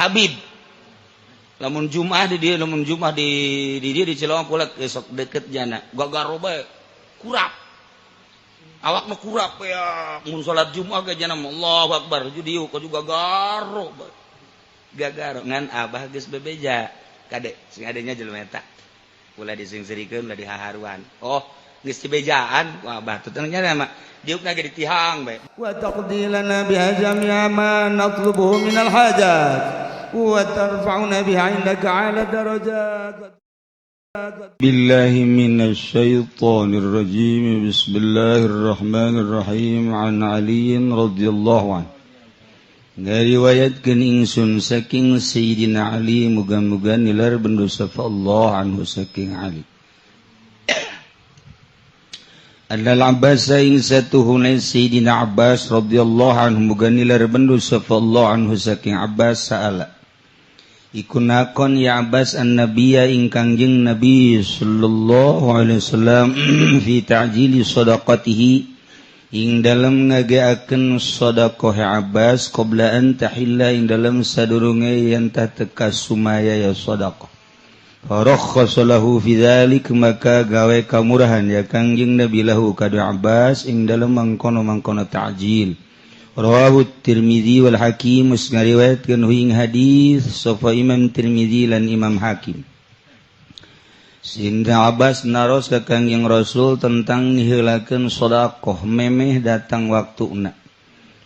Habib lamun Jumaah di dia lamun Jumaah di dia di Cilawang pula esok deket jana gagaro bae kurap awak mah kurap ya mun salat Jumaah ge jana Allahu Akbar jadi yuk juga gagaro bae gagaro ngan abah geus bebeja kade sing adanya jelema eta ulah disingserikeun ulah dihaharuan oh geus dibejaan wah abah teu nya mah diukna ge ditihang bae wa taqdilana biha jami'a ma natlubuhu minal hajat وترفعنا بها عندك على درجات بالله من الشيطان الرجيم بسم الله الرحمن الرحيم عن علي رضي الله عنه ngariwayatkeun ingsun saking Sayyidina Ali muga-muga nilar bendosa Allah anhu saking Ali Annal Abbas ing satuhuna Sayyidina Abbas radhiyallahu anhu muga nilar bendosa Allah anhu saking Abbas saala ikunakon ya Abbas an-nabiyya ing kangjeng Nabi sallallahu alaihi wasallam fi ta'jili shadaqatihi ing dalam ngageakeun sedekah Abbas qabla an tahilla ing dalam sadurunge yen tah teka sumaya ya sedekah farakhasa lahu fi dzalik maka gawe kamurahan ya kangjeng Nabi lahu kadu Abbas ing dalam mangkono ta'jil rawahu Tirmidzi wal Hakim ngariwayatkeun ing hadis safa Imam Tirmidzi lan Imam Hakim Sinda Abbas naros ka kangjeng Rasul tentang niheulakeun sedekah memeh datang waktuna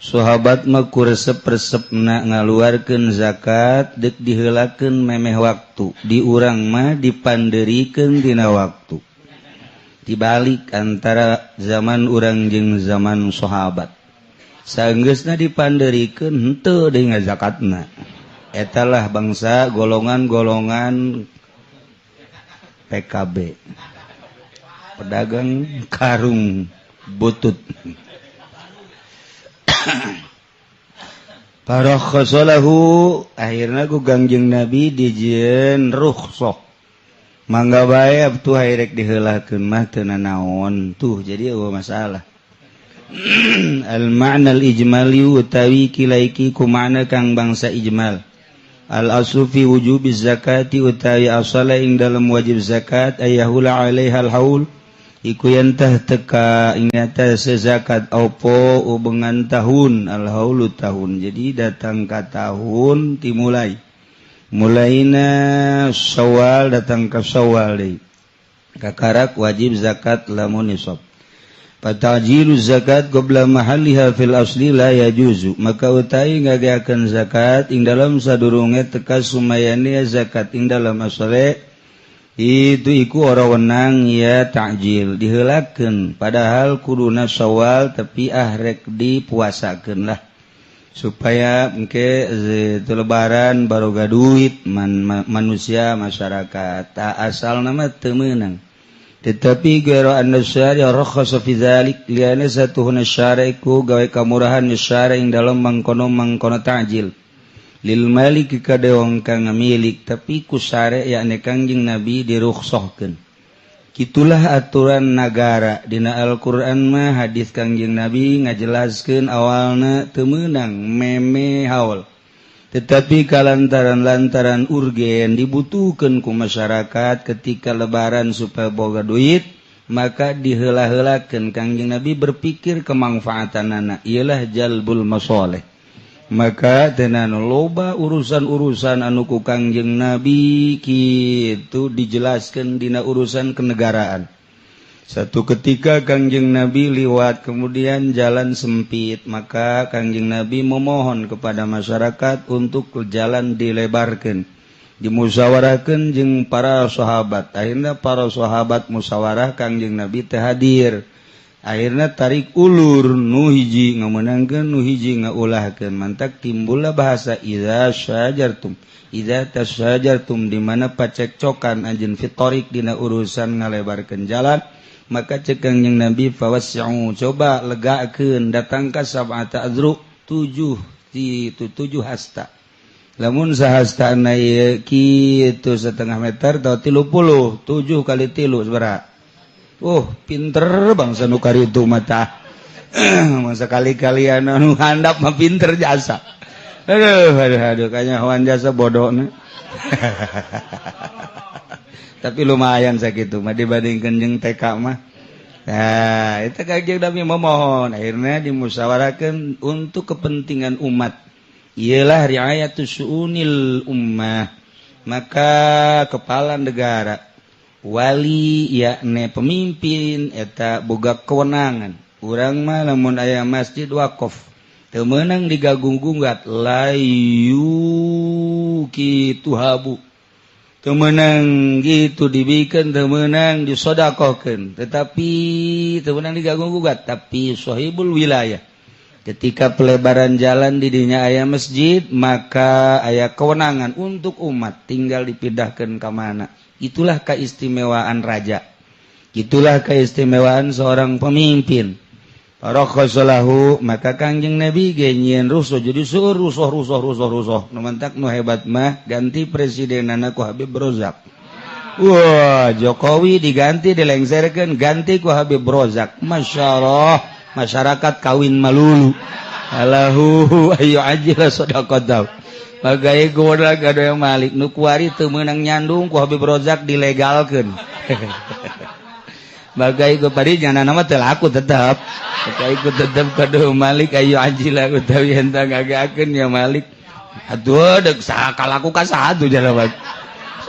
sahabat mah kuresep-resepna ngaluarkeun zakat deuk diheulakeun memeh waktu di urang mah dipandeurikeun dina waktu dibalik antara zaman urang jeung zaman sahabat saenggeusna dipandeurikeun henteu deui ngazakatna etalah bangsa golongan-golongan PKB pedagang karung butut parakhasalahu akhirna ku gangjeng Nabi dijieun rukhsah mangga bae atuh hayrek diheulakeun mah teu nanaon tuh jadi eueuh masalah al-ma'na al-ijmali utawi kilaiki ku makna kang bangsa ijmal al-aslu fi wujubiz zakati utawi asala ing dalam wajib zakat ayahula alaiha al-haul iku yen tah teka ing atas zakat apa ubengan tahun al-haulu tahun jadi datang ka tahun dimulai mulaina Syawal datang ka Syawal deui kakarak wajib zakat lamun nisab Ta'jilu zakat qabla mahalliha fil asli la yajuzu maka utai ngageakeun zakat ing dalam sadurunge teka sumayane zakat ing dalam asale itu iku ora wenang ya ta'jil diheulakeun padahal kuduna Syawal tapi rek dipuasakeun lah supaya engke lebaran baroga duit manusia masyarakat ta asalna mah teu meunang tetapi gara an-nasyari rakhasa fi dzalik liana satuhuna syariku gawe kamurahan syari ing dalam mangkono ta'jil lil malik kade wong kang milik tapi ku syari yakni kangjeng Nabi dirukhsahkeun kitulah aturan nagara dina Al-Qur'an mah hadis kangjeng Nabi ngajelaskeun awalna teu meunang meme haul tetapi kalantaran urgen dibutuhkeun ku masyarakat ketika lebaran supaya boga duit maka diheula-heulakeun kangjeng Nabi berpikir kemanfaatanana ialah jalbul masalih maka tenan loba urusan-urusan anu ku kangjeng Nabi kitu dijelaskeun dina urusan kenegaraan. Satu ketika kangjeng Nabi liwat kemudian jalan sempit maka kangjeng Nabi memohon kepada masyarakat untuk jalan dilebarkan dimusyawarahkeun jeung para sahabat akhirnya para sahabat musyawarah kangjeng Nabi teh hadir akhirnya tarik ulur nu hiji ngameunangkeun nu hiji ngaulahkeun mantak timbullah bahasa idza tasyajartum di mana pacekcokan anjeun fitorik dina urusan ngalebarkeun jalan maka cek kangjeng Nabi fawas'u coba legakeun datang ka sab'ata azru 7 hasta lamun sahasta na kitu setengah meter atau 30 7 kali 3 sabaraha pinter bangsa nu karitu mah tah masa kali-kalian anu handap mah pinter jasa aduh kayaknya hewan jasa bodohnya. Tapi lumayan sakitu mah dibandingkeun jeung TK mah. Nah, itu kajeng Nabi memohon akhirnya dimusyawarahkan untuk kepentingan umat. Ialah riayatus su'unil ummah. Maka kepala negara wali yakni pemimpin eta boga kewenangan. Urang mah lamun aya masjid wakaf teu meunang digagung-gunggat layu kitu habu. Teu meunang gitu dibikeun, teu meunang disodakohkeun, tetapi teu meunang digagung-gugat, tapi sahibul wilayah. Ketika pelebaran jalan di dinya aya masjid, maka aya kewenangan untuk umat tinggal dipindahkeun ka mana. Itulah keistimewaan raja. Itulah keistimewaan seorang pemimpin. Parakhasallahu, maka Kangjeng Nabi ge nyieun rusuh jadi seueur rusuh. Nu mentak nu hebat mah ganti presidenana ku Habib Rozak. Wah, Jokowi diganti dilengserkeun ganti ku Habib Rozak. Masyaallah, masyarakat kawin malulu. Allahu ayu ajil sadaqatahu. Bagai goda gadoy Malik nu kuari teu meunang nyandung ku Habib Rozak dilegalkeun. Bagai gopari jangan nama teu laku tetep. Bagai ku tetep kado Malik ayu ajila utawi henteu ngagakeun ya Malik. Atuh deuk sakalaku ka satu jalawat.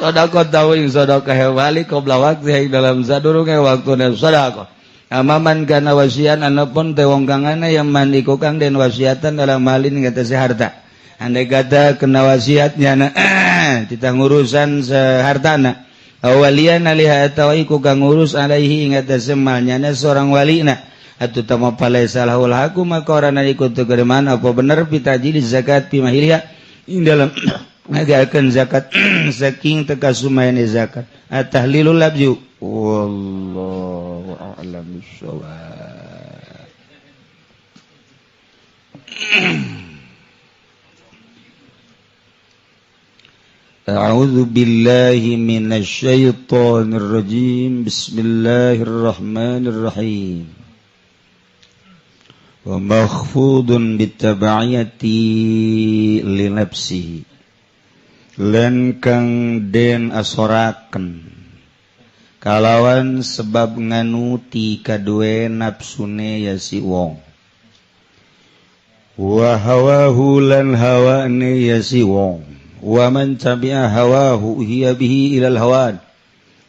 Sedekah tawing sedekah Malik qabla waqti dalam sadurunge waktuna sedekah. Amaman kana wasian anapun teh wong kangana yang mandi kukang den wasiatan dalam malin ngata harta. Andai kata kena wasiatnya kita ngurusan sehartana. Awalian aliha tawai ku kang ngurus alaihi ingat semalnya seorang walina atuh tama palai salahul haku maka orang ikut kegedeman apa bener pitaji di zakat pimahiliha ing dalam ngagakeun zakat saking teka sumayana zakat at-tahlilul labju wallahu a'lam bissawab. A'udzu billahi minasy syaithanir rajim. Bismillahirrahmanirrahim. Wa makhfudun bitab'iyati li nafsihi. Lan kang den asoraken kalawan sebab nganuti kadue nafsune ya si wong. Wa hawahu lan hawane ya si wong. Wa man tabi'a hawahu hiya bihi ilal hawan.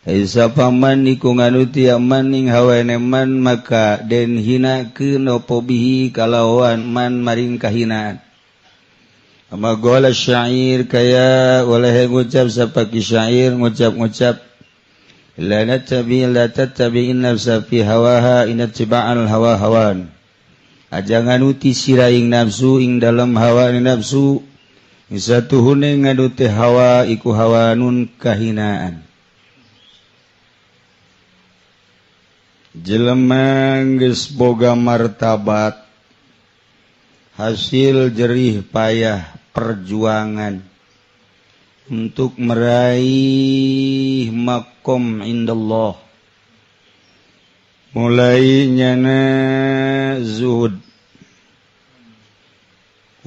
Isa paman iku nganuti aman ning hawane man maka den hinakeun apa bihi kalawan man maring kahinaan. Ama gola syair kaya oleh ngucap sapaki syair ngucap la tattabi'in nafsa fi hawaha in tiba'al hawa hawan. Aja nganuti sira ing nafsu ing dalam hawa nafsu. Satuhune nganuti hawa iku hawanun kahinaan. Jelema geus boga martabat hasil jerih payah perjuangan untuk meraih makom indallah. Mulai nyana zuhud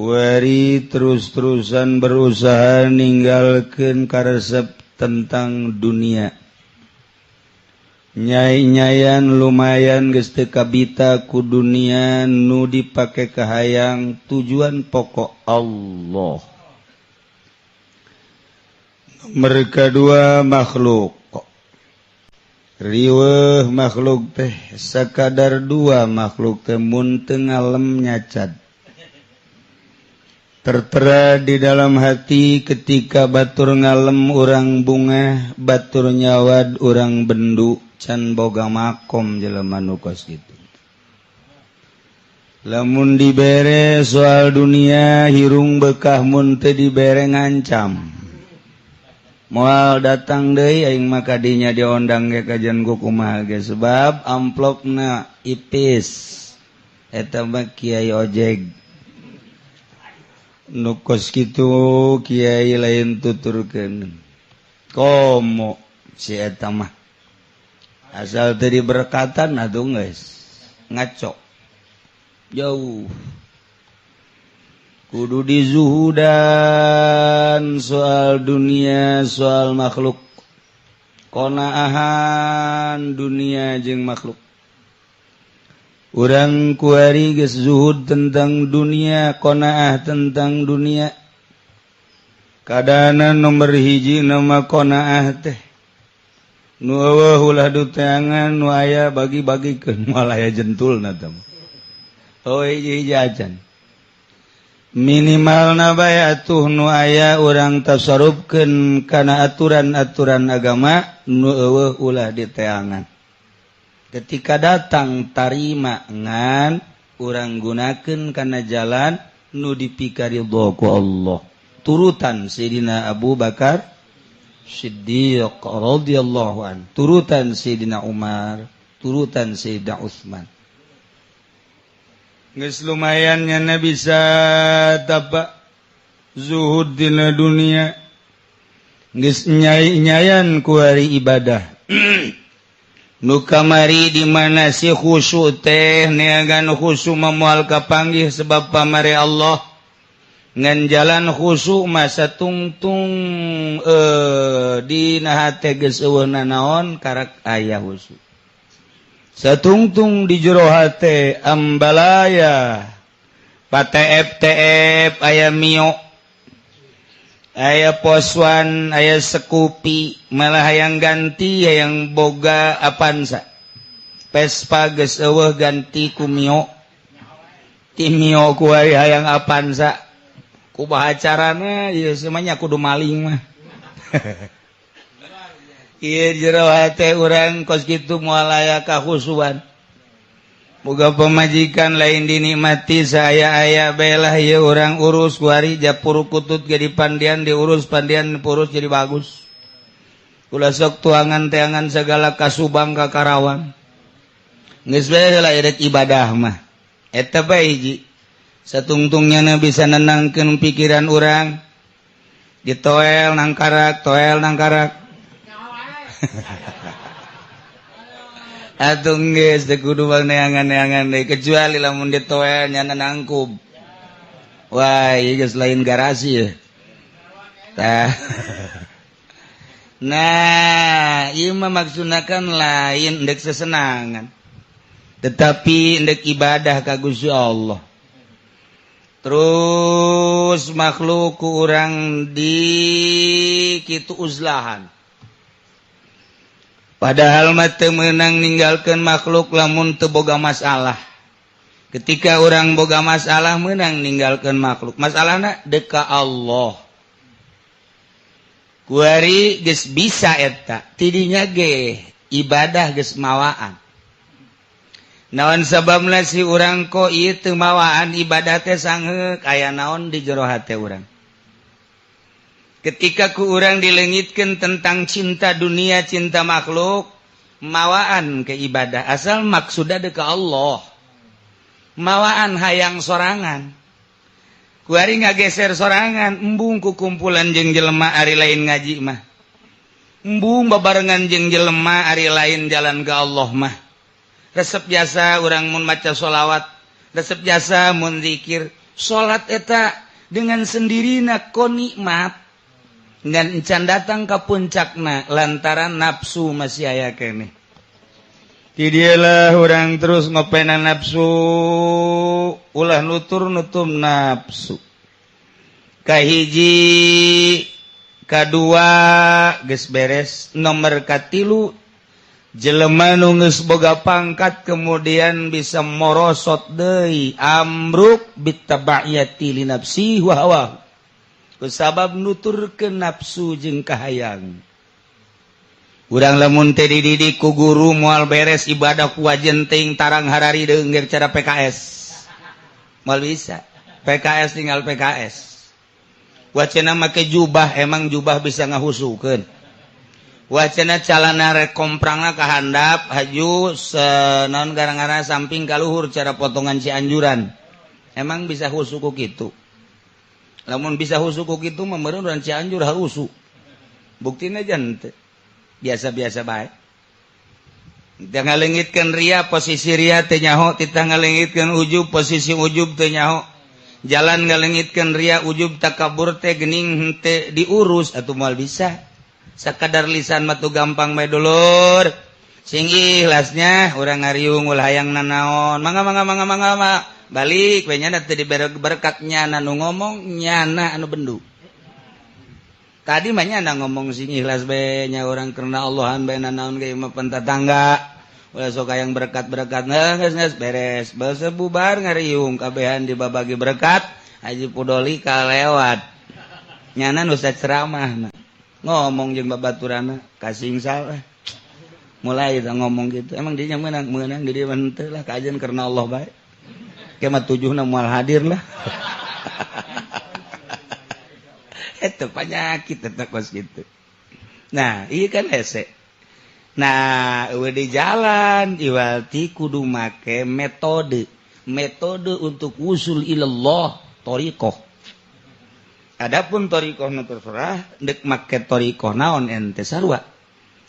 wari terus-terusan berusaha ninggalkeun karesep tentang dunia. Nyai-nyayan lumayan geus teu kabita ku dunia nu dipake kahayang tujuan pokok Allah. Nomor kedua makhluk. Riweuh makhluk teh sakadar dua makhluk teh mun teu ngalem nyacad. Tertera di dalam hati ketika batur ngalem urang bunga, batur nyawad urang bendu, can boga makom jelema nu kos kitu. Lamun dibere soal dunia hirung bekah mun teu dibere ngancam. Moal datang deui aing maka dinya diondang ge kajian ku kumaha ge sebab amplopna ipis. Eta mah kiai ojek. Nukos kitu kiai lain tuturkeun komo si eta mah asal teu diberkatan atuh geus ngaco jauh kudu dizuhudan soal dunia soal makhluk qanaahan dunia jeung makhluk urang kuari geus zuhud tentang dunia qanaah tentang dunia kadana nomor hiji nama qanaah teh nu eueuh ulah duteangan nu aya bagi-bagikeun moal aya jentulna teh oh hiji-hiji acan minimalna bae atuh nu aya urang tasarrufkeun kana aturan-aturan agama nu eueuh ulah diteangan ketika datang tarima ngan urang gunakeun kana jalan nu dipikaridho ku Allah turutan Sayyidina Abu Bakar Siddiq radhiyallahu an turutan Sayyidina Umar turutan Sayyidina Utsman geus lumayan nya bisa tapak zuhud dina dunia geus nyayan ku hari ibadah nu kamari di mana si khusyuk teh neangan khusyuk moal kapanggih sebab pamari Allah ngan jalan khusyuk mah satungtung dina hate geus eueuhna naon karak aya khusyuk satungtung di jero hate ambalaya pateep-teep aya mio aya poswan aya sekupi malah hayang ganti hayang boga apansa Vespa geus eueuh ganti ku mio ti mio ku hayang apansa kumaha carana ieu semuanya kudu maling mah ieu jero hate urang kos kitu moal aya kahusuan boga pamajikan lain dinikmati saya belah ieu urang urus kuari japur kutut jadi pandian diurus pandian purus jadi bagus ulah sok tuangan teangan segala kasubang ka Karawang geus bae heula irek ibadah mah eta bae hiji satungtungnya bisa nenangkeun pikiran urang ditoel nang karak atung geus teu kudu bang neangan-neangan deui kecuali lamun ditoel nya nangkub wah ieu geus lain garasi ya tah nah ieu mah maksudnakan lain endek sesenangan tetapi endek ibadah ka Gusti Allah terus makhluk ku urang di kitu uzlahan padahal mah teu meunang ninggalkeun makhluk lamun teu boga masalah ketika urang boga masalah meunang ninggalkeun makhluk masalahna deka Allah kuari geus bisa eta tidinya ge ibadah geus mawaan naon sababna si urang kok ieu teu mawaan ibadah teh sangheuk aya naon di jero hate urang ketika ku urang dileungitkeun tentang cinta dunia cinta makhluk mawaan ke ibadah asal maksudna deuk ka Allah mawaan hayang sorangan kuari ngageser sorangan embung ku kumpulan jeung jelema ari lain ngaji mah embung babarengan jeung jelema ari lain jalan ka Allah mah resep biasa urang mun maca sholawat resep biasa mun zikir salat eta dengan sendirina ko nikmat ngan encan datang ka puncakna lantaran nafsu masih aya keneh ti dieulah urang terus ngopena nafsu ulah nutur-nutum nafsu kahiji kadua geus beres nomor katilu jelema nu geus boga pangkat kemudian bisa morosot deui amruk bitaba'iyati li nafsi wa hawa kusabab nuturkeun nafsu jeung kahayang urang lamun teh dididik ku guru moal beres ibadah ku wajen teuing tarang harari deung ngeur cara PKS moal bisa PKS tinggal PKS wacana make jubah emang jubah bisa ngahusukeun wacana calana rek komprangna ka handap haju naon garang-garang samping ka luhur cara potongan Cianjuran emang bisa husu ku kitu lamun bisa husu ku kitu mah meureun urang Cianjur harusu buktina jan teu biasa-biasa bae teu ngaleungitkeun ria posisi ria teu nyaho tita ngaleungitkeun ujub posisi ujub teu nyaho jalan ngalengitkeun ria ujub takabur teh geuning henteu diurus atuh moal bisa sakadar lisan mah tuh gampang bae dulur sing ikhlasnya urang ngariung ulah hayang nanaon mangga balik we nya teu dibere berkat nyana nu ngomong nyana anu bendu tadi mah nyana ngomong sing ikhlas bae nya urang karena Allahan bae nanaon ge mah pentatangga ulah sok hayang berkat-berkat geus beres basa bubar ngariung kabehan dibabagi berkat Haji Pudoli kalewat nyana nu ceramah ngomong jeung babaturanna kasing salah mulai kita ngomong gitu emang dia menang di dia henteu lah kajian karena Allah bae kiamat 7 na moal hadir lah itu penyakit eta kos gitu nah iya kan hese nah eueuh di jalan iwalti kudu make metode untuk usul ilallah thariqah adapun thariqah nu terserah deuk make thariqah naon ente sarua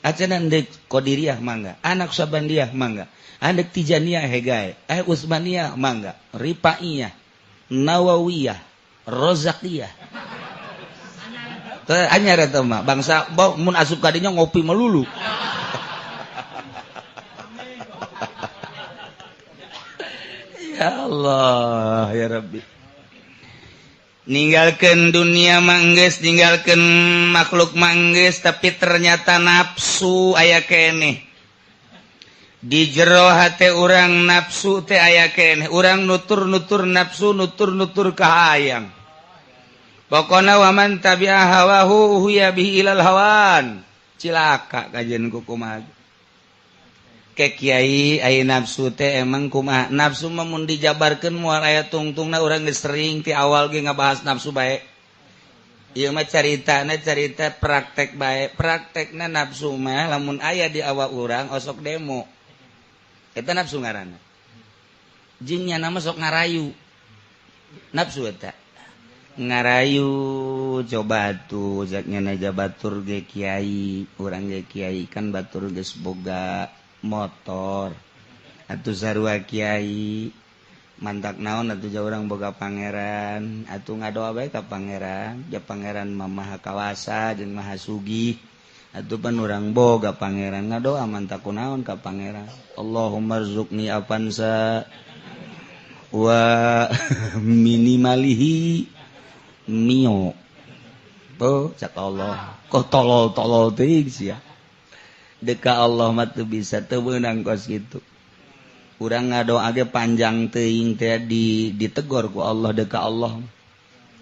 acan dek Qadiriyah mangga anak Sabandiyah mangga anak Tijaniyah hegae Utsmaniyah mangga Rifaiyah Nawawiyah Rozakiyah teh anyar eta mah bangsa mun asup ka dinya ngopi melulu ya Allah ya Rabbi ninggalkeun dunia manggeus ninggalkeun makhluk manggeus tapi ternyata nafsu aya keneh di jero hate urang nafsu teh aya keneh urang nutur nafsu nutur kahayang pokona waman tabi'a hawahu huya bihi ilal hawan cilaka kajen ku kumaha ke kiai aya nafsu teh emang kumaha nafsu mah mun dijabarkeun moal aya tungtungna urang geus sering ti awal ge ngabahas nafsu bae ieu mah caritana carita praktek bae praktekna nafsu mah lamun aya di awak urang osok demo eta nafsu ngaranna jeung nya nama sok ngarayu nafsu eta ngarayu coba tuh zaknya naja batur ge kiai urang ge kiai kan batur geus boga motor atuh sarua kiai mantak naon atuh ja urang boga pangeran atuh ngadoa bae ka pangeran ja pangeran mah maha kawasa jeung maha sugih atuh pan urang boga pangeran ngadoa mantak kunaon ka pangeran Allahumma rzuqni afansa wa minimalihi mio tuh cak Allah kok tolol teuing sia deka Allah mah teu bisa teu beunang kos kitu urang ngadoa ge panjang teuing teh ditegor ku Allah deka Allah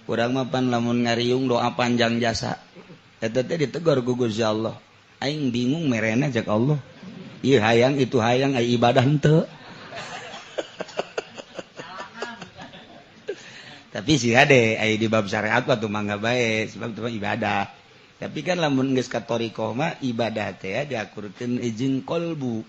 urang mah pan lamun ngariung doa panjang jasa eta teh ditegor ku Gusti Allah aing bingung merena cak Allah ieu hayang itu hayang ai ibadah henteu tapi sih ade aya di bab syariat mah tuh mangga bae sebab itu ibadah tapi kan lamun geus ka thariqah mah ibadah teh diakurkeun jeung qalbu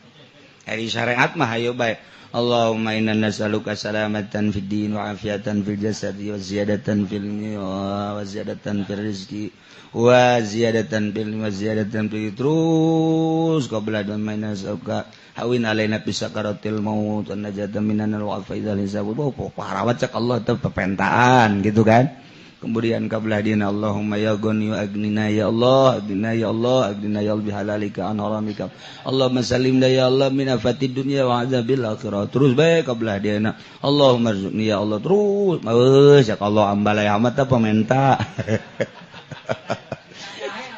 ari syariat mah hayo bae Allahumma inna nas'aluka salamatan fid din wa afiatan fil jasad wa ziyadatan fil ilmi wa ziyadatan fil rizqi wa ziyadatan fil ilmi wa ziyadatan fil terus qabla dan nas'aluka hawin alaina bisakaratil maut wa najatan minan wa faizal hisab parawat cak Allah teh pepentaan gitu kan kemudian qabla dina Allahumma ya ghani wa agnina ya Allah agnina ya Allah agnina ya bihalalika an haramika Allahumma salim ya Allah min afatid dunya wa azabil akhirah terus bae qabla dina Allahumma rzuqni ya Allah terus cak Allah ambalai amat teh pementa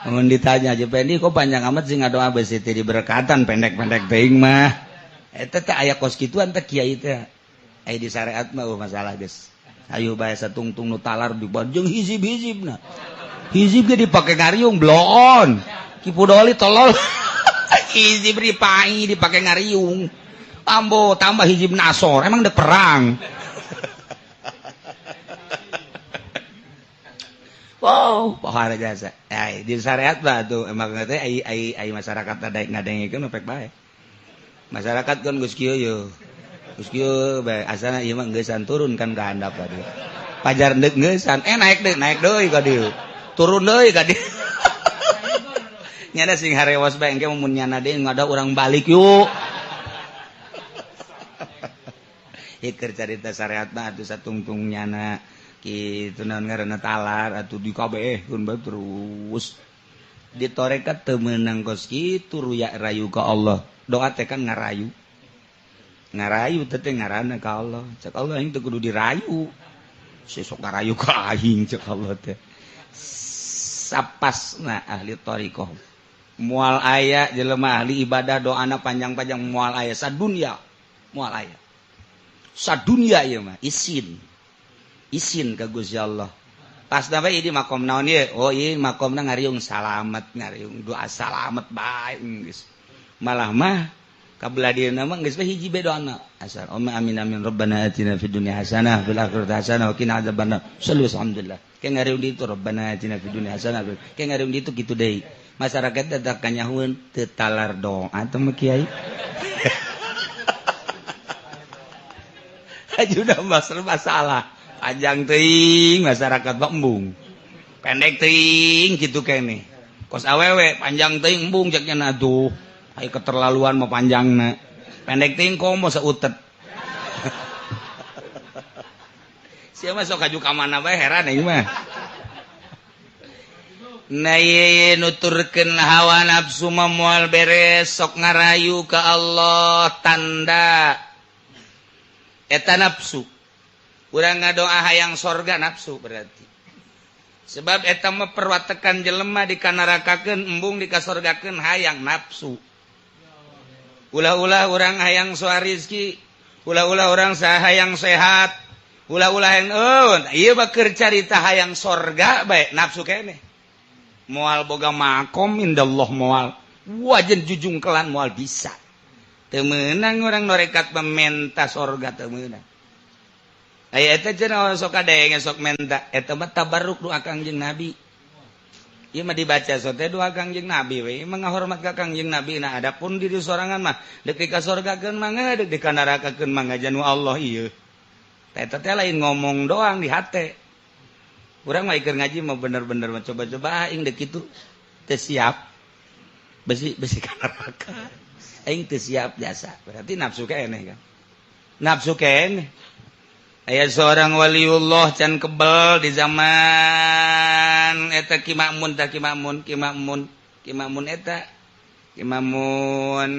mun ditanya aja pendi kok panjang amat sih ngadoa besi teh diberkatan pendek-pendek teuing mah eta teh aya kos kituan teh kiai teh aya di syariat mah masalah geus ayo bae satungtung nu talar di jeung hizib-hizibna hizib ge dipake ngariung bloon Ki Pudoli tolol hizib ripai dipake ngariung ambo tambah hizib nasor emang dek perang wow pohara jasa di syariat bah tuh emang teh ai masyarakat ada ngadengikeun pek bae masyarakat kan geus kieu yeuh geus kieu bae asana ieu mah geeusan turun kan ka handap tadi pajar deuk geeusan naik deui ka dieu turun deui ka dieu nyana sing harewas bae engke mun nyana deui ngada urang balik yuk ieu keur carita syariat mah atuh satungtung nyana gitu naon ngaranna talar atuh di kabehkeun bae terus ditorekat teu meunang kos kitu ruya rayu ka Allah doa teh kan ngarayu teh ngaranna ka Allah cek Allah aing teu kudu dirayu sesok ngarayu ka aing cek Allah teh sapasna ahli thariqah moal aya jelema ahli ibadah doana panjang-panjang moal aya sadunya moal aya sadunya ieu mah isin ka Gusti Allah. Pas na bae di makom naon ieu? Oh ieu makomna ngariung salamet, ngariung doa salamet bae geus. Malah mah kabeladieuna mah geus hiji bae doana. Asal amin amin rabbana atina fid dunya hasanah fil akhirati hasanah wa qina adzabannar. Sallu alhamdulillah. Ke ngariung ditu rabbana atina fid dunya hasanah. Ke ngariung ditu kitu deui. Masyarakat dadak kanyahueun teu talar doa teh mah kiai. Ajuda masalah. Panjang teuing masyarakat mah embung. Pendek teuing kitu keneh. Kos awewe panjang teuing embung cek nya aduh. Ai keterlaluan mah panjangna. Pendek teuing komo sautet. Sia mah sok aju ka mana bae heran ieu mah. Nai nuturkeun hawa nafsu mah moal beres sok ngarayu ka Allah tanda eta nafsu. Urang ngadoa hayang sorga nafsu berarti. Sebab eta mah perwatekan jelema dikanarakakeun embung dikasorgakeun hayang nafsu. Ulah-ulah urang hayang soal rezeki, ulah-ulah urang hayang sehat, ulah-ulah hayang ieu mah keur carita hayang sorga bae nafsu keneh. Moal boga makom indallah moal. Wajen jujung kelan moal bisa. Teu meunang urang norekat mementa sorga teu meunang. Aya eta cenah sok kadenge sok menta eta mah tabarruk doa Kangjeng Nabi. Ieu mah dibaca sok teh doa Kangjeng Nabi we mangahormat ka Kangjeng Nabi. Nah adapun diri sorangan mah deuk dikasorgakeun mangga deuk dikanarakakeun mangga janu Allah ieu. Eta teh lain ngomong doang di hate. Urang mah keur ngaji mah bener-bener mah coba-coba aing deuk kitu teu siap. Besi kanaraka. Aing teu siap biasa. Berarti nafsu keneh kan. Nafsu keneh. Aya seorang waliullah can kebal di zaman eta Ki Ma'mun eta Ki Ma'mun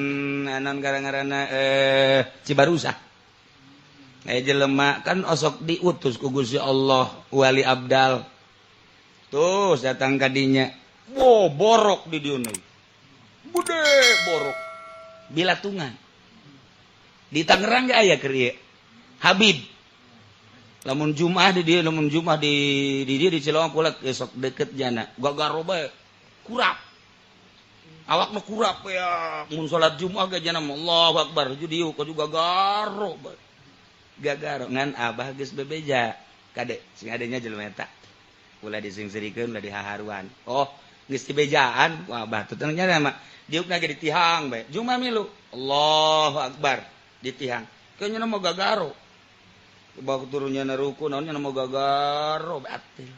anon gara-garana Cibarusah. Aya jelema kan osok diutus ku Gusti Allah wali abdal. Tuh datang ka dinya. Wo borok di dieu deui. Bude borok. Bilatungan. Di Tangerang ge aya keur ieu. Habib lamun Jumaah di dia di Cilawang pula esok deket jana gagaro bae kurap awakna kurap ya mun salat Jumaah ge jana Allahu Akbar judiu ka juga gagaro bae gagaro ngan abah geus bebeja kade sing adanya jelema eta ulah disingserikeun ulah dihaharuan oh geus dibejaan wah abah teh nya mah diukna ge ditihang bae Jumaah milu Allahu Akbar ditihang kayaknya mah gagaro bawa turunnya na ruku naonnya mau gagaro batil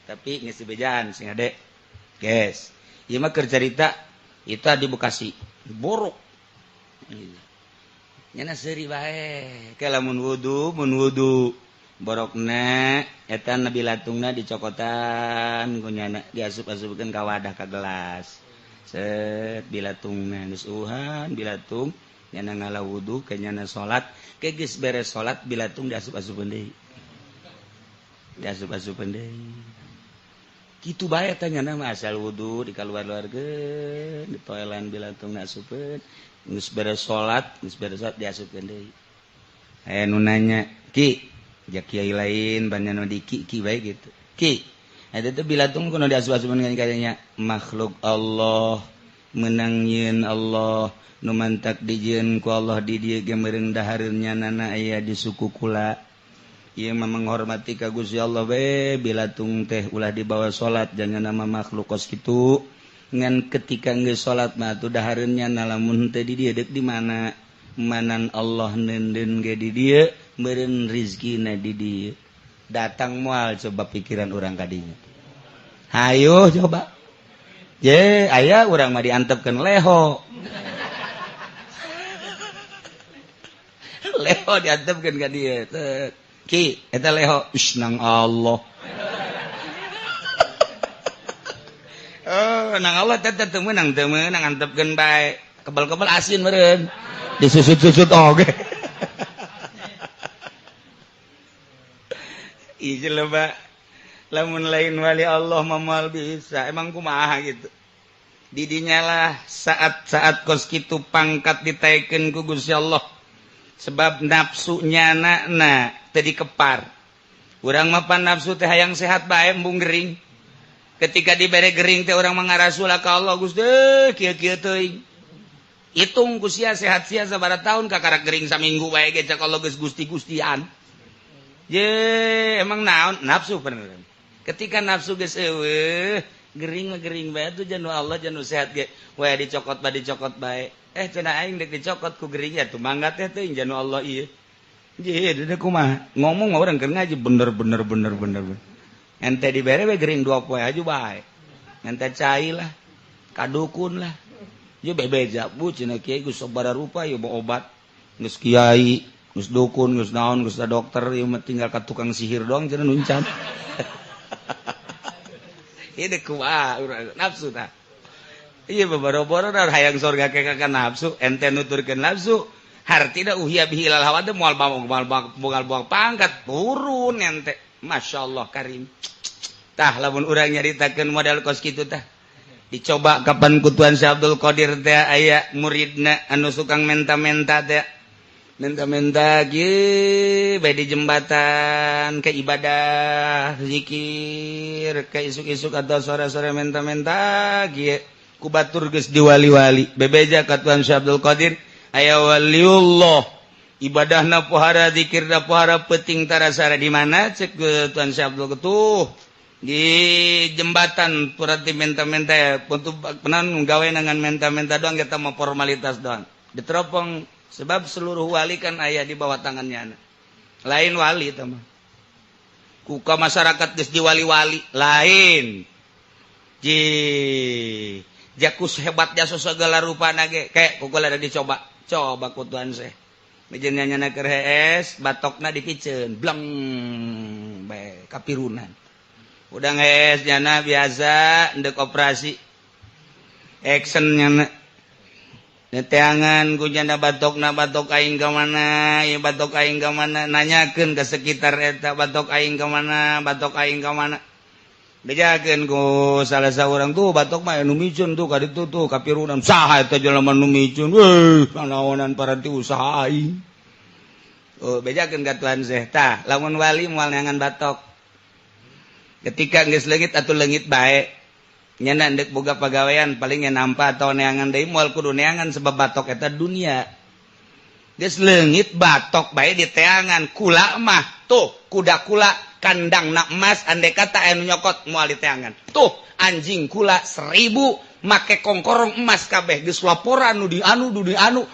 tapi geus dibejaan sing ade guys ieu mah keur carita eta di Bekasi borok nyana seuri bae ke lamun wudu borokna eta nabi latungna dicokotan ku nyana diasup-asupkeun ka wadah ka gelas set bilatungna geus uhan bilatung nyana ngala wudu ke nyana salat ke geus beres salat bilatung diasup-asupeun deui kitu bae eta nyana mah asal wudu dikaluar-luarkeun di toilan bilatung diasupeun geus beres salat diasupkeun deui aya nu nanya Ki jak kiai lain banyak di ki bae gitu Ki eta teh bilatung kudu diasup-asupeun ka dinya makhluk Allah menang yeun Allah nu mantak dijieun ku Allah di dieu ge meureun dahareunnya nana aya di suku kula ieu mah menghormati ka Gusti Allah we bilatung teh ulah dibawa salat jangan nama makhluk kos kitu ngan ketika geus salat mah tuh dahareunnya lamun teh di dieu deuk di mana manan Allah neundeun ge di dieu meureun rezekina di dieu datang moal coba pikiran urang ka dinya hayo coba ye aya urang mah diantepkeun leho leho diantepkeun ka dieu Ki eta leho nang Allah. Oh nang Allah tetep teu meunang antepkeun bae kebal-kebal asin meureun disusut-susut oge. Ieu loba lamun lain wali Allah mamal bisa emang kumaha gitu. Didinya lah saat-saat kos kitu pangkat ditaikeun ku Gusti Allah. Sebab nafsunya anakna teu dikepar. Urang mah pan nafsu teh hayang sehat bae embung gering. Ketika dibere gering teh urang mangarasula ka Allah Gusti kieu-kieu teuing. Hitung ku sia sehat sia sabaraha taun kakarak gering saminggu bae ge cak Allah geus gusti-gustian. Ye emang naon nafsu bener. Ketika nafsu geus eueuh gering mah gering bae tuh janu Allah janu sehat ge. Wae dicokot bae. Cenah aing dek dicokot ku gering ya tuh mangga teh teuing janu Allah ieu. Ye deuk kumaha ngomong mah urang keur ngaji bener. Ente dibere we gering 2 poe aju bae. Ente cai lah. Kadukun lah. Ye bebeja bu cenah kiai geus sabaraha rupa ieu bawa obat. Geus kiai, geus dukun, geus naon, geus dokter ieu mah tinggal ka tukang sihir doang cenah nuncan. Ieu deuk kumaha urang nafsu tah. Ieu babaro-baro da hayang surga ke ka nafsu, ente nuturkeun nafsu, hartina uhya bihi ilal hawa teh moal buang pangkat turun ente. Masyaallah karim. Tah lamun urang nyaritakeun model kos kitu tah. Dicoba kapan ku Tuan Syekh Abdul Qadir teh aya muridna anu sukang menta-menta teh. Menta-menta ge bae di jembatan ke ibadah, zikir, ke isuk-isuk atau sore-sore menta-menta ge ku batur geus diwali-wali. Bebeja ka Tuan Syekh Abdul Qadir aya waliullah. Ibadahna pohara, zikirna pohara, peuting tarasara di mana cek ke Tuan Syekh Abdul Ketuh di jembatan purati menta-menta ya untuk penan gawe nangan menta-menta doang kita mau formalitas doang diteropong sebab seluruh wali kan aya di bawah tangannya lain wali teman kuka masyarakat geus diwali-wali lain ji jakus hebat jasa segala rupana ge kayak kukula ada dicoba ku Tuan Syekh mejennya nyana keur hees batokna dipiceun bleng bae kapirunan udah ngees nyana biasa ndek operasi action nyana neteangan ku nyana batok aing ka mana ya batok aing ka mana nanyakeun ka sekitar eta batok aing ka mana bejakeun ku salah saurang tuh batok mah anu micun tuh ka ditu tuh kapirunan saha eta jelema nu micun weh naonan paranti usaha aing oh bejakeun ka Tuan Syekh tah lamun wali moal neangan batok ketika geus leungit atuh leungit bae nyana ndek boga pagawean paling nampa atau neangan deui moal kudu neangan sebab batok eta dunia geus leungit batok bae di teangan kula mah tuh kuda kula kandangna emas andai kata anu nyokot moal di teangan tuh anjing kula 1000 make kongkorong emas kabeh geus laporan nu di anu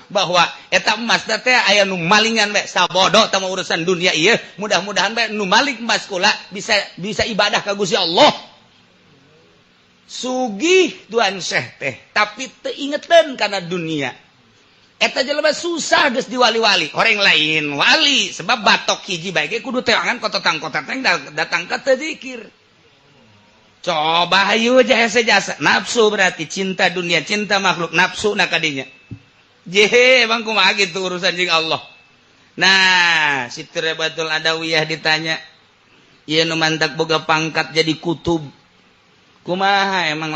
bahwa eta emas teh aya nu malingan we sabodo tah urusan dunia ieu mudah-mudahan we nu maling emas kula bisa ibadah ka Gusti Allah sugih Tuan Syekh teh tapi teu ingeteun kana dunia eta jelema susah geus diwali-wali horeng lain wali sebab batok hiji bae ge kudu teangan kototang-kototang datang ka teu zikir. Coba hayu jasa nafsu berarti cinta dunia cinta makhluk nafsu na kadinya jehe emang kumaha gitu urusan jeung Allah. Nah si Tirebatul Adawiyah ditanya ieu nu mantak boga pangkat jadi kutub kumaha emang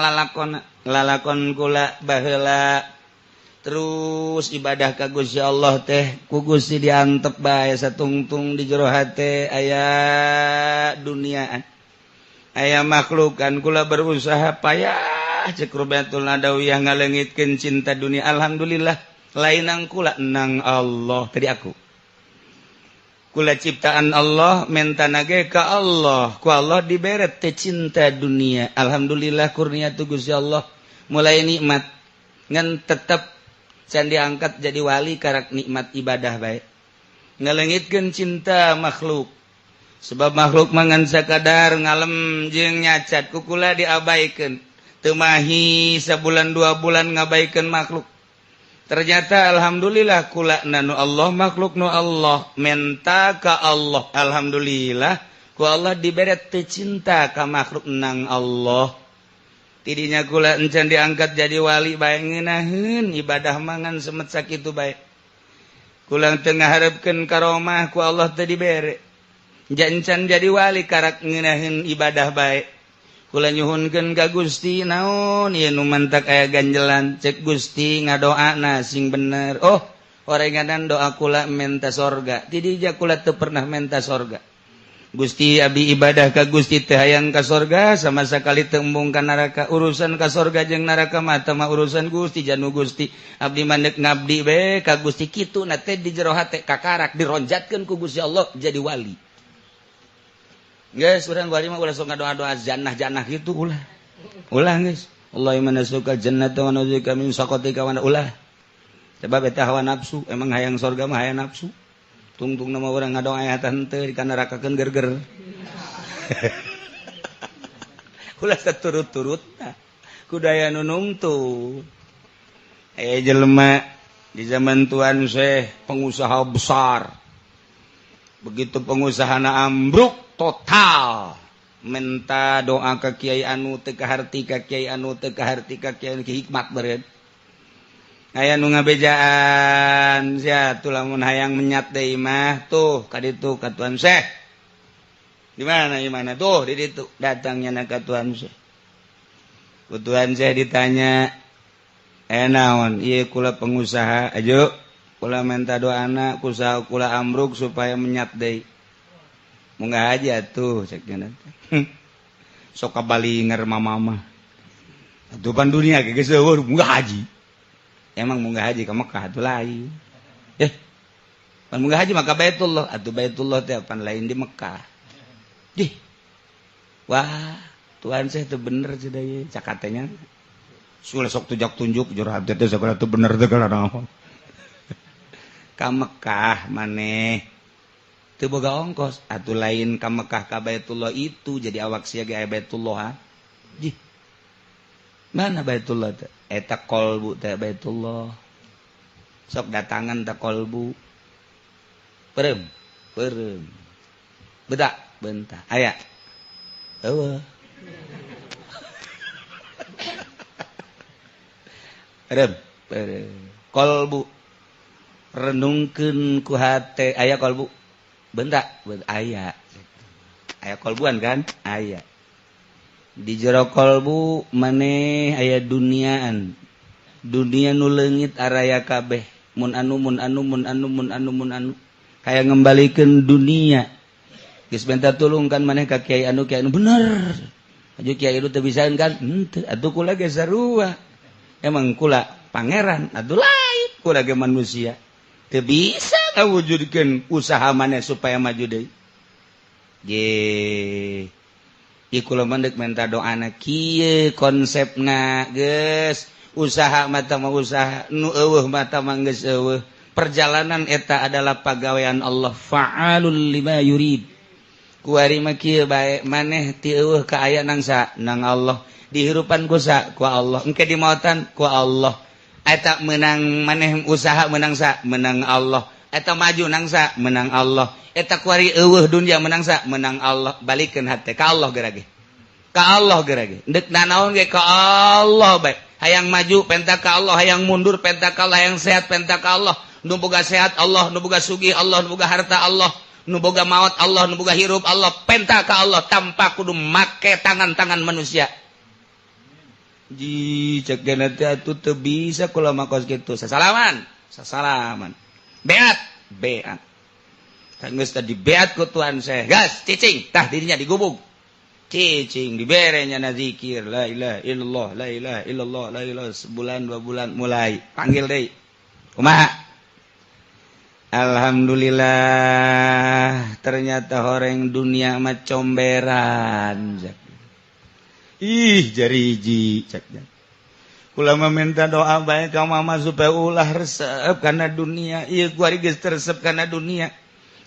lalakon kula baheula terus ibadah ka Gusti Allah teh ku Gusti diantep bae satungtung di jero hate aya duniaan aya makhlukan kula berusaha payah cek Rubatul Adawiyah ngaleungitkeun cinta dunia alhamdulillah lainang kula nang Allah tadi aku kula ciptaan Allah mentana ge ka Allah ku Allah dibere teh cinta dunia alhamdulillah kurnia tu Gusti Allah mulai nikmat ngan tetep can diangkat jadi wali karak nikmat ibadah bae ngaleungitkeun cinta makhluk sebab makhluk mangan sakadar ngalem jeung nyacat kukula diabaikeun teu mahi sabulan 2 bulan ngabaikeun makhluk ternyata alhamdulillah kula nanu Allah makhluk nu Allah menta ka Allah alhamdulillah ku Allah dibere teu cinta ka makhluk nang Allah tidinya kula encan diangkat jadi wali bae ngeunaheun ibadah mangan semet sakitu bae kula teu ngaharepkeun karomah ku Allah teu dibere jancan jadi wali karak ngeunaheun ibadah bae kula nyuhunkeun ka Gusti naon ieu nu mantak aya ganjelan cek Gusti ngadoana sing bener oh orenganan doa kula menta sorga tidija kula teu pernah menta sorga Gusti abdi ibadah ka Gusti teu hayang ka sorga sama sakali teu embung ka neraka urusan ka sorga jeung neraka mah teh mah urusan Gusti janu Gusti abdi mandek ngabdi be ka Gusti kitu na teh di jero hate kakarak dironjatkeun ku Gusti Allah jadi wali. Guys, urang bari mah ulah sok ngadoa-doa jannah-jannah gitu ulah. Ulah guys. Allahumma nas'aluka jannata wa na'udzubika min sakhatika wa ulah. Sebab eta hawa nafsu, emang hayang surga mah hayang nafsu. Tungtung nama urang ngadoa ayatan teu di kana nerakakeun gerger. Ulah saturut-turutna. Kudaya nu nungtu. Jelema di zaman Tuan Syekh pengusaha besar. Begitu pengusahana ambruk total menta doa ke kiai anu teu kaharti ka kiai anu teu kaharti ka kiai anu hikmat beureun aya nu ngabejaan sia tuh lamun hayang menyat deui mah tuh ka ditu ka Tuan Syekh di mana tuh di ditu datangnya na ka Tuan Syekh ku Tuan Syekh ditanya naon ieu kula pengusaha ajo kula menta doana ku usaha kula ambruk supaya menyat deui munggah aja tuh ceknya sok kabalinger mama atuh pan dunia ge geus eueuh munggah haji emang munggah haji ka Mekah atuh lain pan munggah haji maka Baitullah atuh Baitullah teh pan lain di Mekah wah Tuhan saya teh bener cenah ieu cakatenya sule sok tujak tunjuk jur hate teh sakumaha teh bener teh kana naon ka Mekah maneh teu boga ongkos atuh lain ka Mekah ka Baitullah itu jadi awak sia ge Baitullah mana Baitullah teh eta kolbu teh Baitullah sok datangan teh kolbu perem bedak bentah aya eueuh perem kolbu renungkeun ku hate aya kolbu bentak aya kolbuan kan aya di jero kolbu maneh aya duniaan dunia nu leungit araya kabeh mun anu kaya ngembalikeun dunia geus benta tulungkan maneh ka kiai anu bener aju kiai itu teu bisaeun kan henteu atuh kula ge sarua emang kula pangeran atuh lain kula ge manusia teu bisa ngawujudkeun usaha maneh supaya maju deui. Ieu kula mandek menta doana kieu konsepna geus usaha mata mah usaha nu eueuh mata mah geus eueuh perjalanan eta adalah pagawean Allah fa'alul lima yurid kuari mah kieu bae maneh ti eueuh ka aya nang sa nang Allah dihirupan ku sa ku Allah engke di maotan ku Allah eta menang maneh usaha menang sa menang Allah eta maju nang sa menang Allah eta kuari eueuh dunya menang sa menang Allah balikeun hate ka Allah gerage deuk nanaon ge ka Allah bae hayang maju penta ka Allah hayang mundur penta ka Allah hayang sehat penta ka Allah nu boga sehat Allah nu boga sugih Allah nu boga harta Allah nu boga maot Allah nu boga hirup Allah penta ka Allah tanpa kudu make tangan-tangan manusia cek gana teh atuh teu bisa kula makos kitu sasalaman beat geus tadi beat ku Tuhan saya gas cicing tah dirinya digubung cicing diberenya na zikir la ilaha illallah la ilaha illallah la ilaha sebulan 2 bulan mulai panggil deui kumaha alhamdulillah ternyata horeng dunia mah comberan jari hiji ceknya kula meminta doa bae ka mama supaya ulah resep kana dunia ieu kuari geus resep kana dunia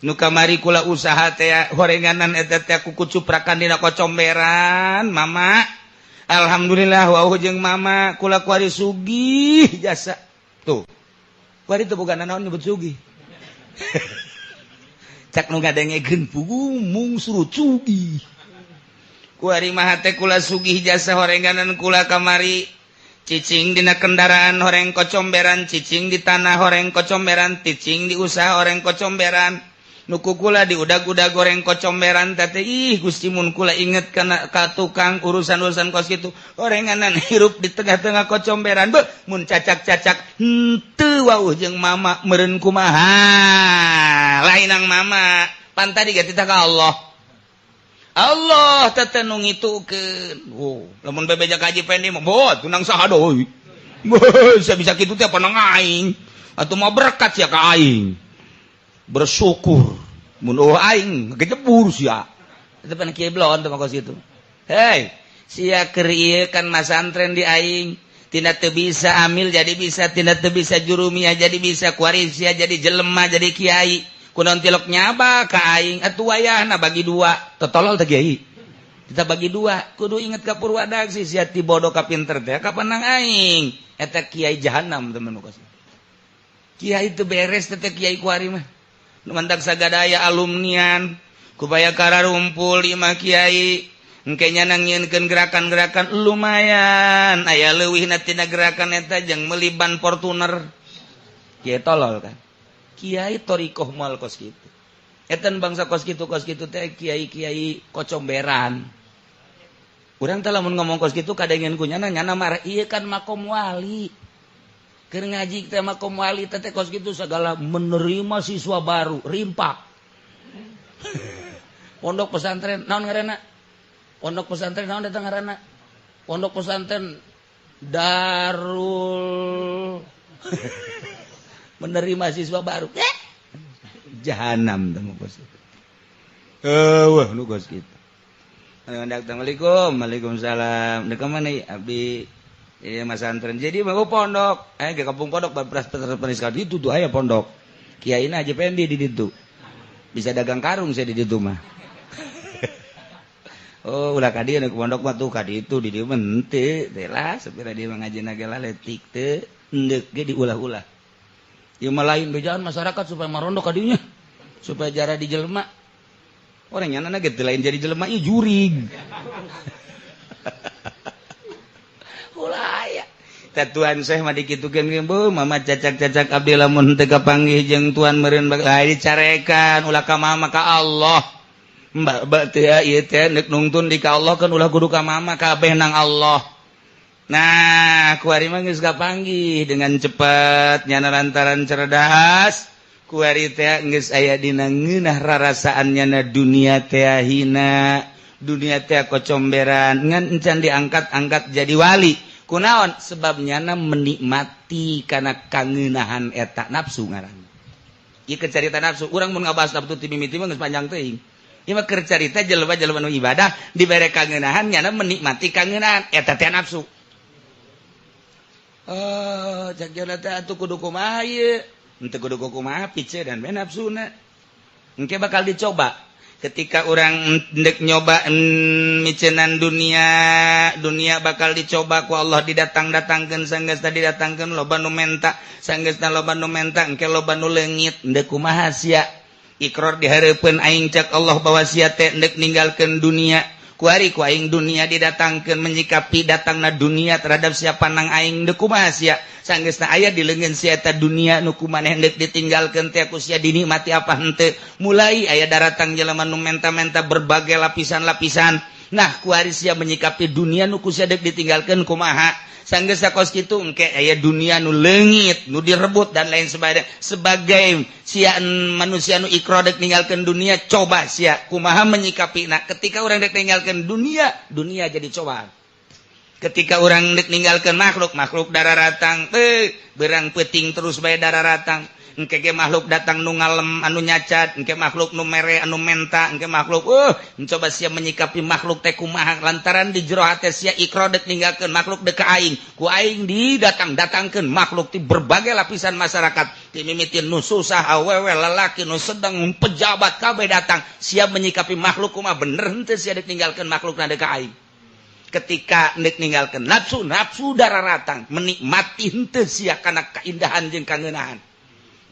nu kamari kula usaha teh horenganan eta teh kuku cuprakan dina kocomberan mama alhamdulillah wauh jeung mama kula kuari sugih jasa tuh Kuari teu boga naon nyebut sugih. Cak nu ngadengekeun pugumung surut sugih. Kuari mah teh kula sugih jasa horenganan kula kamari. Cicing dina kendaraan horeng kocomberan, cicing di tanah horeng kocomberan, cicing di usaha horeng kocomberan. Nuku kula di udag-udag goreng kocomberan teh ih Gusti mun kula inget kana ka tukang urusan-urusan kos kitu orenganan hirup di tengah-tengah kocomberan beuh mun cacak-cacak henteu wauh jeung mama meureun kumaha lainang mama pan tadi gatita ka Allah teh nu ngitukeun lamun bebejak haji pendi mah bot tunang saha deui bisa kitu teh panang aing atuh mah berkat sia ka aing bersyukur mun aing gejebur sia eta pan kieu blon teh makos kitu hei sia keur ieu kan masantren di aing tina teu bisa amil jadi bisa tina teu bisa jurumiyah jadi bisa kuari sia jadi jelema jadi kiai kunaon tilok nyaba ka aing atuh wayahna bagi dua totolol teh kiai kita bagi dua kudu inget ka Purwadag sia ti bodoh ka pinter teh kapanang aing eta kiai jahanam teman makos kiai teu beres teh kiai kuari mah mantak sagadaya alumnian kupaya kararumpul imah kiai engke nyanang nyieunkeun gerakan-gerakan lumayan aya leuwihna tina gerakan eta jeung meuli ban Fortuner kiai tolol kan kiai torikoh moal kos kitu etan bangsa kos kitu teh kiai-kiai kocomberan urang teh lamun ngomong kos kitu kadengeun ku nyana marah ieu kan makom wali. Keur ngaji teh makom wali teh kos kitu segala menerima siswa baru rimpak. Pondok pesantren naon ngaranna? Pondok pesantren naon eta ngaranna? Pondok pesantren Darul menerima siswa baru. Jahanam teh kos. Wah nu kos kitu. Assalamualaikum. Waalaikumsalam. Deuk ka mana abdi iya mas santren jadi mau pondok ke kampung pondok beras sekali itu tuh ayah pondok kiaina aja pendi di situ bisa dagang karung saya di situ mah oh ulah kadi anu pondok mah tuh kadi itu di dieu mente teh lah sapira dia ngajina ge letik teh endek ge diulah-ulah ieu mah lain bejaan masyarakat supaya marondok kadinya supaya jara di jelema orang nyanana ge teu lain jadi jelema ieu jurig Tuan Syekh mah dikitukeun bu mama cacak-cacak abdi lamun teu kapanggih jeung tuan meureun bae dicarekan ulah ka mama ka Allah mbak teh ieu teh neuk nungtun di ka Allah kan ulah kudu ka mama kabeh nang Allah nah kuari mah geus kapanggih dengan cepat nyana lantaran cerdas kuari teh geus aya dina ngeunah rarasaannya na dunia teh hina dunia teh kocomberan ngan encan diangkat-angkat jadi wali kunaon sebabnya menikmati karena kangenahan eta nafsu ngaran ieu keur carita nafsu urang mun ngabahas nafsu ti mimiti mah geus panjang teuing ieu mah keur carita jelema-jelema nu ibadah dibere kangenahan nyana menikmati kangenahan eta teh nafsu jagjana teh atuh kudu kumaha ieu henteu kudu kumaha piceun we nafsuna engke bakal dicoba ketika orang ndek nyoba micenan dunia bakal dicoba ku Allah didatang-datangkeun sanggeusna didatangkeun loba nu menta sanggeusna loba nu menta engke loba nu leungit ndek kumaha sia ikrar di hareupeun aing cek Allah bahwa sia teh ndek ninggalkeun dunia kuari ku aing dunia didatangkeun menyikapi datangna dunia terhadap siapa nang aing ndek kumaha sia sanggeusna aya di leungeun sia eta dunia nu kumaneh hendak ditinggalkeun teh ku sia dinikmati apa henteu mulai aya daratang jelema nu menta-menta berbagai lapisan-lapisan nah kuari sia menyikapi dunia nu ku sia hendak ditinggalkeun kumaha sanggeusna kos kitu engke aya dunia nu leungit nu direbut dan lain sebagainya sebagai sia manusia nu ikrar dek ninggalkeun dunia coba sia kumaha menyikapina ketika urang dek ninggalkeun dunia jadi cobaan ketika orang dek ninggalkeun makhluk dararatang berang peuting terus bae dararatang engke ge makhluk datang nu ngalem anu nyacat engke makhluk nu mere anu menta engke makhluk mencoba sia menyikapi makhluk teh kumaha lantaran di jero hate sia ikrar dek ninggalkeun makhluk dek ka aing ku aing didatang-datangkeun makhluk ti berbagai lapisan masyarakat ti mimiti nu susah awewe lalaki nu sedang pejabat kabeh datang sia menyikapi makhluk kumaha bener henteu sia dek ninggalkeun makhluk na dek ka aing ketika nek ninggalkeun nafsu dararatang menikmati henteu sia kana kaindahan jeung kangeunahan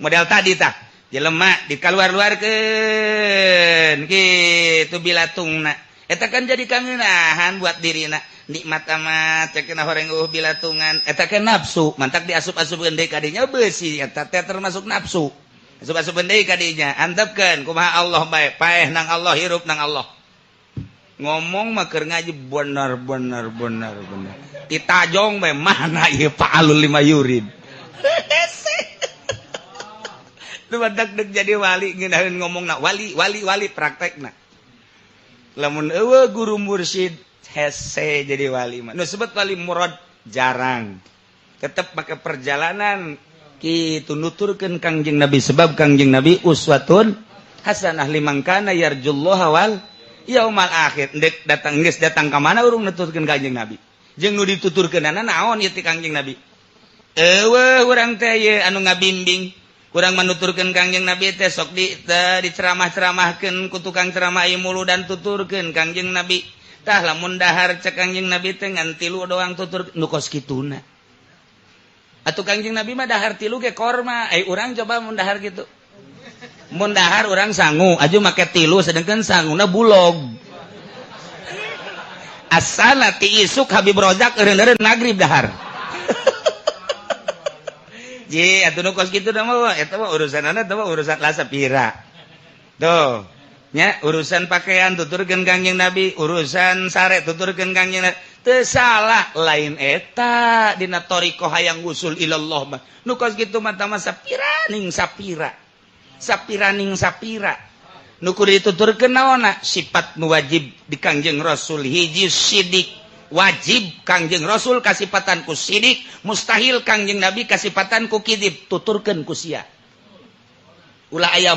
model tadi tah jelema dikaluar-luarkeun kitu bilatungna eta kan jadi kangenahan buat dirina nikmat amat cekeuna horeng bilatungan eta kan nafsu mantak diasup-asupkeun deui ka dinya beusi eta teh termasuk nafsu asup-asupkeun deui ka dinya antepkeun kumaha Allah bae paeh nang Allah hirup nang Allah ngomong mah keur ngaji bener ditajong bae mana ieu fa'alul lima yurid lu badak deg jadi wali ngeunaheun ngomongna wali praktekna lamun eueuh guru mursyid hese jadi wali mah nu sebut wali murad jarang tetep make perjalanan kitu nuturkeun Kangjeng Nabi sebab Kangjeng Nabi uswatun hasanah liman kana yarjullaha wal yaumal akhir dek datang geus datang ka mana urang nuturkeun Kangjeng Nabi jeung nu dituturkeunana naon ieu ti Kangjeng Nabi eueuh urang teh ye anu ngabimbing urang menuturkeun Kangjeng Nabi teh sok diceramah-ceramahkeun ku tukang ceramah ieu mulu dan tuturkeun Kangjeng Nabi tah lamun dahar cek Kangjeng Nabi teh ngan 3 doang tutur nu kos kituna atuh Kangjeng Nabi mah dahar 3 ge korma urang coba mun dahar kitu mun dahar urang sangu aju make 3 sedengkeun sanguna bulog asana ti isuk Habib Rozak eureun-eureun magrib dahar ji atuh nu kos kitu mah eta mah urusanana teh mah urusan lasapira tuh nya urusan pakaian tuturkeun Kangjeng Nabi urusan sare tuturkeun Kangjeng Nabi teu salah lain eta dina thariqah hayang usul ilallah mah nu kos kitu mah tah sapira ning sapira nu kudu dituturkeun naonna sifat nu wajib di Kangjeng Rasul hiji sidik wajib Kangjeng Rasul kasipatan ku sidik mustahil Kangjeng Nabi kasipatan ku kidib tuturkeun ku sia ulah aya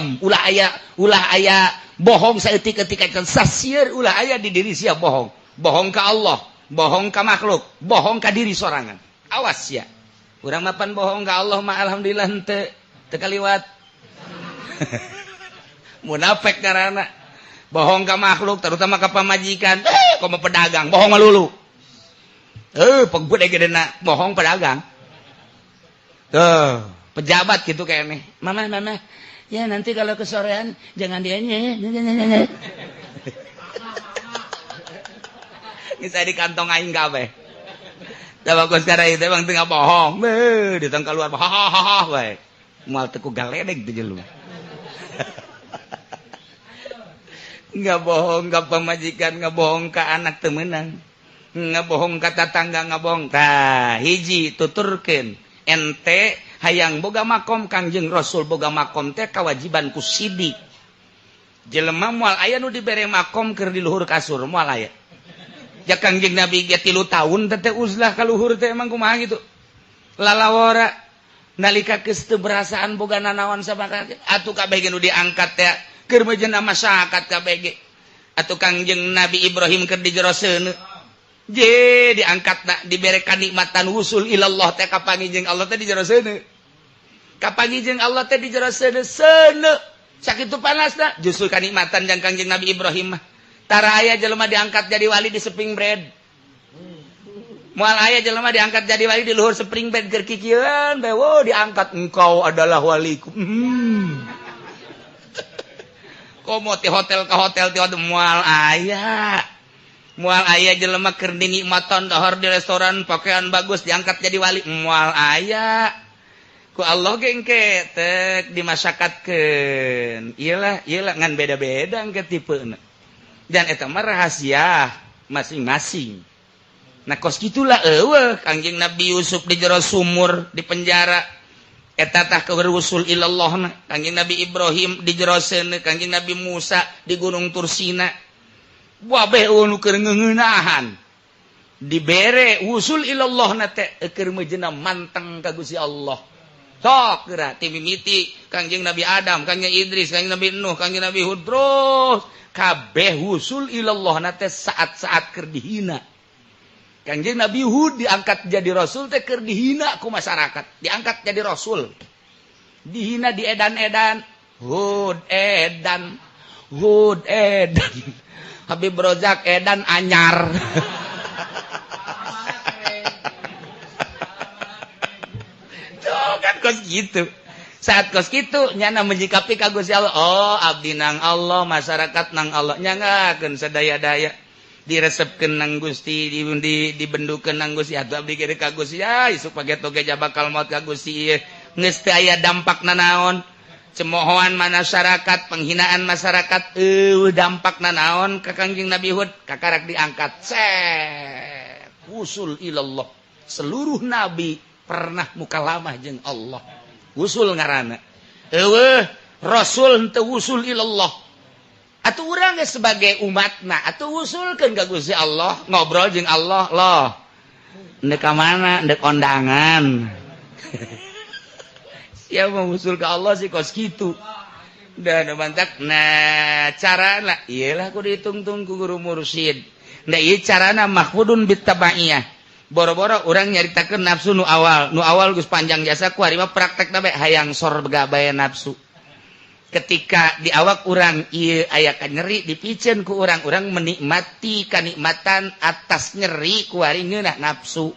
bohong saeutik ketika sasieun ulah aya di diri sia bohong ka Allah bohong ka makhluk bohong ka diri sorangan awas ya urang mapan bohong ka Allah mah alhamdulillah henteu teu kaliwat munafik karana bohong ka makhluk terutama ka pamajikan komo pedagang bohong melulu pegede gedena bohong pedagang tuh pejabat gitu kayaknya mama ya nanti kalau kesorean jangan dianya bisa di kantong aing kabeh da bagus karena itu emang tengah bohong di tengah keluar hahaha bae moal teu ku galedeg teh jelema nggak bohong ka pamajikan nggak bohong ka anak teu meunang nggak bohong ka tatangga nggak bohong tah hiji tuturkeun ente hayang boga makom Kangjeng Rasul boga makom teh kawajiban ku sidik jelema moal aya nu dibere makom keur di luhur kasur moal aya ya Kangjeng Nabi ge 3 taun teh uzlah ka luhur teh emang kumaha gitu lalawara nalika geus teu berasaan boga nanaon sabaraha atuh kabeh ge nu diangkat teh keur meujeuna masyarakat kabeh ge atuh Kangjeng Nabi Ibrahim keur dijeroseun je diangkatna dibere kanikmatan wusul ilallah teh kapangijeng Allah teh dijeroseun kapangijeng Allah teh dijeroseun seuneu sakitu panasna justru kanikmatan jang Kangjeng Nabi Ibrahim mah tara aya jelema diangkat jadi wali di spring bed moal aya jelema diangkat jadi wali di luhur spring bed keur kikieun bae wo diangkat engkau adalah waliku komo ti hotel ka hotel ti moal aya jelema keur dinikmatan dahar di restoran pakaian bagus diangkat jadi wali moal aya ku Allah ge engke teu dimasyakatkeun iyalah ngan beda-beda engke tipeuna dan eta mah rahasia masing-masing nah kos kitulah eueuh Kangjeng Nabi Yusuf di jero sumur di penjara eta tah kausul ilallah Kangjeng Nabi Ibrahim di jero seuneu Kangjeng Nabi Musa di Gunung Tursina wabeh nu keur ngeuneunahan dibere usul ilallah na teh keur meujeuna manteng ka Gusti Allah sok geura ti mimiti Kangjeng Nabi Adam Kangjeng Idris Kangjeng Nabi Nuh Kangjeng Nabi Hud terus kabeh usul ilallah na teh saat-saat keur dihina Kangjeng Nabi Hud diangkat jadi rasul teh keur dihina ku masyarakat diangkat jadi rasul dihina di edan-edan Hud edan Habib Rozak edan anyar tuh kan kos gitu saat kos kitu nyana menyikapi ka Gusti Allah. Oh, abdi nang Allah, masyarakat nang Allah. Nyangakeun sadaya-daya. Diresepkeun nang Gusti, dibendukeun nang Gusti. Atuh abdi kiri ka Gusti. Ya, isuk page toge bakal maut ka Gusti ieu. Geus teu aya dampakna naon. Cemohoan masyarakat, penghinaan masyarakat, dampakna naon ka Kangjeng Nabi Hud, kakarak diangkat. Usul ilallah. Seluruh nabi pernah mukalamah jeung Allah. Usul ngaranna. Rasul henteu usul ilallah. Atuh urang geus sebagai umatna, atuh usulkeun ka Gusti Allah, ngobrol jeung Allah, loh. Endek ka mana? Endek kondangan. Siapa mau usul ke Allah sih kos gitu. Dan bantak. Nah, carana iyalah ku dihitung-tung ku guru mursyid. Nah, ieu carana mahfudun bittabaiyah. Boro-boro urang nyaritakeun nafsu nu awal geus panjang jasa ku ari mah praktekna bae hayang sor begabaya nafsu. Ketika di awak urang ieu aya ka nyeri dipiceun ku urang menikmati kanikmatan atas nyeri ku ari ngeunah nafsu.